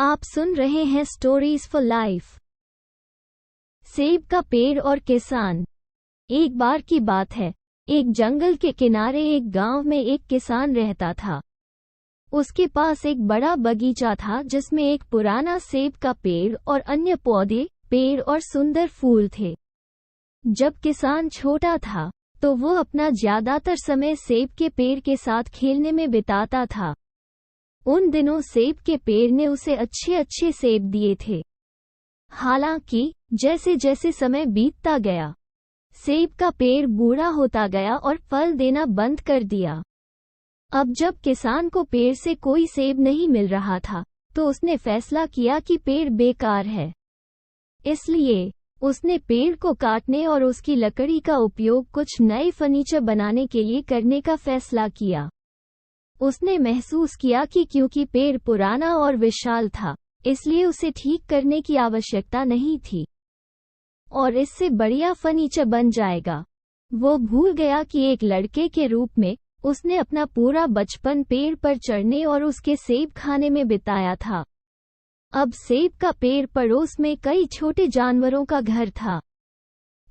आप सुन रहे हैं स्टोरीज फॉर लाइफ। सेब का पेड़ और किसान। एक बार की बात है, एक जंगल के किनारे एक गांव में एक किसान रहता था। उसके पास एक बड़ा बगीचा था जिसमें एक पुराना सेब का पेड़ और अन्य पौधे, पेड़ और सुंदर फूल थे। जब किसान छोटा था तो वो अपना ज्यादातर समय सेब के पेड़ के साथ खेलने में बिताता था। उन दिनों सेब के पेड़ ने उसे अच्छे अच्छे सेब दिए थे। हालांकि जैसे जैसे समय बीतता गया, सेब का पेड़ बूढ़ा होता गया और फल देना बंद कर दिया। अब जब किसान को पेड़ से कोई सेब नहीं मिल रहा था, तो उसने फैसला किया कि पेड़ बेकार है। इसलिए उसने पेड़ को काटने और उसकी लकड़ी का उपयोग कुछ नए फर्नीचर बनाने के लिए करने का फैसला किया। उसने महसूस किया कि क्योंकि पेड़ पुराना और विशाल था, इसलिए उसे ठीक करने की आवश्यकता नहीं थी और इससे बढ़िया फर्नीचर बन जाएगा। वो भूल गया कि एक लड़के के रूप में उसने अपना पूरा बचपन पेड़ पर चढ़ने और उसके सेब खाने में बिताया था। अब सेब का पेड़ पड़ोस में कई छोटे जानवरों का घर था।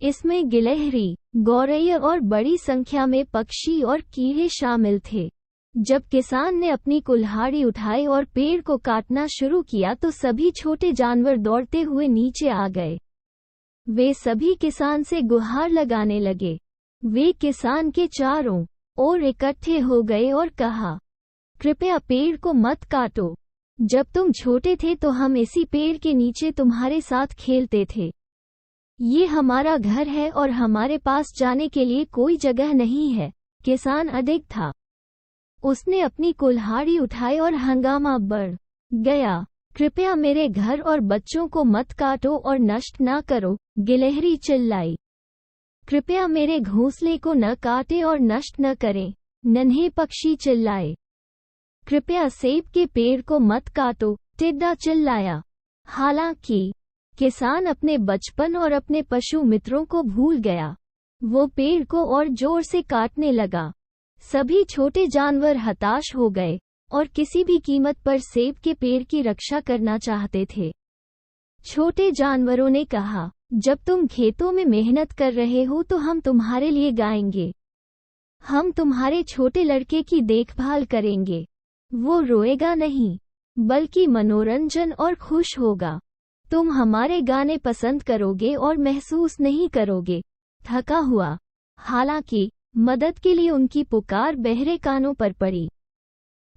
इसमें गिलहरी, गौरैया और बड़ी संख्या में पक्षी और कीड़े शामिल थे। जब किसान ने अपनी कुल्हाड़ी उठाई और पेड़ को काटना शुरू किया तो सभी छोटे जानवर दौड़ते हुए नीचे आ गए। वे सभी किसान से गुहार लगाने लगे। वे किसान के चारों ओर इकट्ठे हो गए और कहा, कृपया पेड़ को मत काटो। जब तुम छोटे थे तो हम इसी पेड़ के नीचे तुम्हारे साथ खेलते थे। ये हमारा घर है और हमारे पास जाने के लिए कोई जगह नहीं है। किसान अधिक था। उसने अपनी कुल्हाड़ी उठाई और हंगामा बढ़ गया। कृपया मेरे घर और बच्चों को मत काटो और नष्ट न करो, गिलहरी चिल्लाई। कृपया मेरे घोंसले को न काटे और नष्ट न करें, नन्हे पक्षी चिल्लाए। कृपया सेब के पेड़ को मत काटो, टिड्डा चिल्लाया। हालांकि किसान अपने बचपन और अपने पशु मित्रों को भूल गया। वो पेड़ को और जोर से काटने लगा। सभी छोटे जानवर हताश हो गए और किसी भी कीमत पर सेब के पेड़ की रक्षा करना चाहते थे। छोटे जानवरों ने कहा, जब तुम खेतों में मेहनत कर रहे हो तो हम तुम्हारे लिए गाएंगे। हम तुम्हारे छोटे लड़के की देखभाल करेंगे। वो रोएगा नहीं, बल्कि मनोरंजन और खुश होगा। तुम हमारे गाने पसंद करोगे और महसूस नहीं करोगे थका हुआ। हालांकि मदद के लिए उनकी पुकार बहरे कानों पर पड़ी।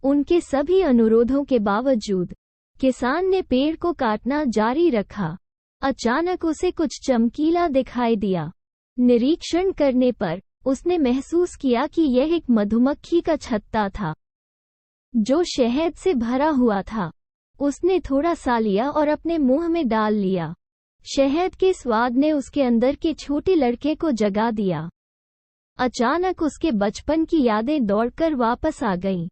उनके सभी अनुरोधों के बावजूद किसान ने पेड़ को काटना जारी रखा। अचानक उसे कुछ चमकीला दिखाई दिया। निरीक्षण करने पर उसने महसूस किया कि यह एक मधुमक्खी का छत्ता था, जो शहद से भरा हुआ था। उसने थोड़ा सा लिया और अपने मुंह में डाल लिया। शहद के स्वाद ने उसके अंदर के छोटे लड़के को जगा दिया। अचानक उसके बचपन की यादें दौड़कर वापस आ गईं।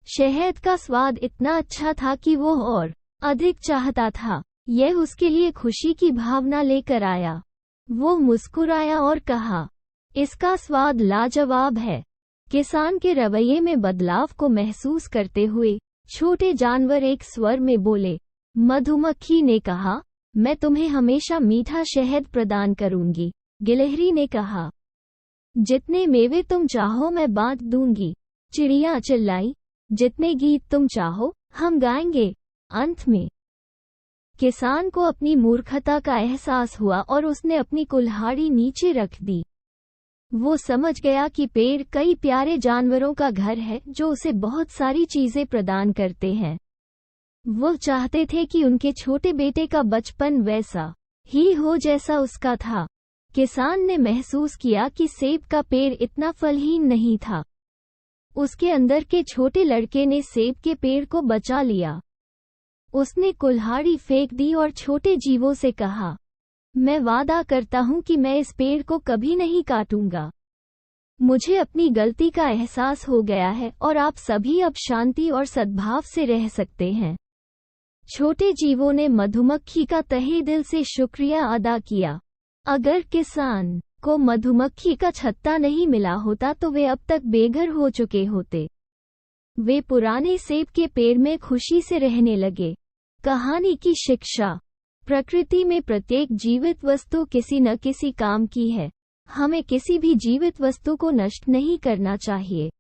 शहद का स्वाद इतना अच्छा था कि वो और अधिक चाहता था। यह उसके लिए खुशी की भावना लेकर आया। वो मुस्कुराया और कहा, इसका स्वाद लाजवाब है। किसान के रवैये में बदलाव को महसूस करते हुए छोटे जानवर एक स्वर में बोले। मधुमक्खी ने कहा, मैं तुम्हें हमेशा मीठा शहद प्रदान करूंगी। गिलहरी ने कहा, जितने मेवे तुम चाहो मैं बांट दूंगी। चिड़िया चिल्लाई, जितने गीत तुम चाहो हम गाएंगे। अंत में किसान को अपनी मूर्खता का एहसास हुआ और उसने अपनी कुल्हाड़ी नीचे रख दी। वो समझ गया कि पेड़ कई प्यारे जानवरों का घर है जो उसे बहुत सारी चीजें प्रदान करते हैं। वो चाहते थे कि उनके छोटे बेटे का बचपन वैसा ही हो जैसा उसका था। किसान ने महसूस किया कि सेब का पेड़ इतना फलहीन नहीं था। उसके अंदर के छोटे लड़के ने सेब के पेड़ को बचा लिया। उसने कुल्हाड़ी फेंक दी और छोटे जीवों से कहा, मैं वादा करता हूं कि मैं इस पेड़ को कभी नहीं काटूंगा। मुझे अपनी गलती का एहसास हो गया है और आप सभी अब शांति और सद्भाव से रह सकते हैं। छोटे जीवों ने मधुमक्खी का तहे दिल से शुक्रिया अदा किया। अगर किसान को मधुमक्खी का छत्ता नहीं मिला होता तो वे अब तक बेघर हो चुके होते। वे पुराने सेब के पेड़ में खुशी से रहने लगे। कहानी की शिक्षा। प्रकृति में प्रत्येक जीवित वस्तु किसी न किसी काम की है। हमें किसी भी जीवित वस्तु को नष्ट नहीं करना चाहिए।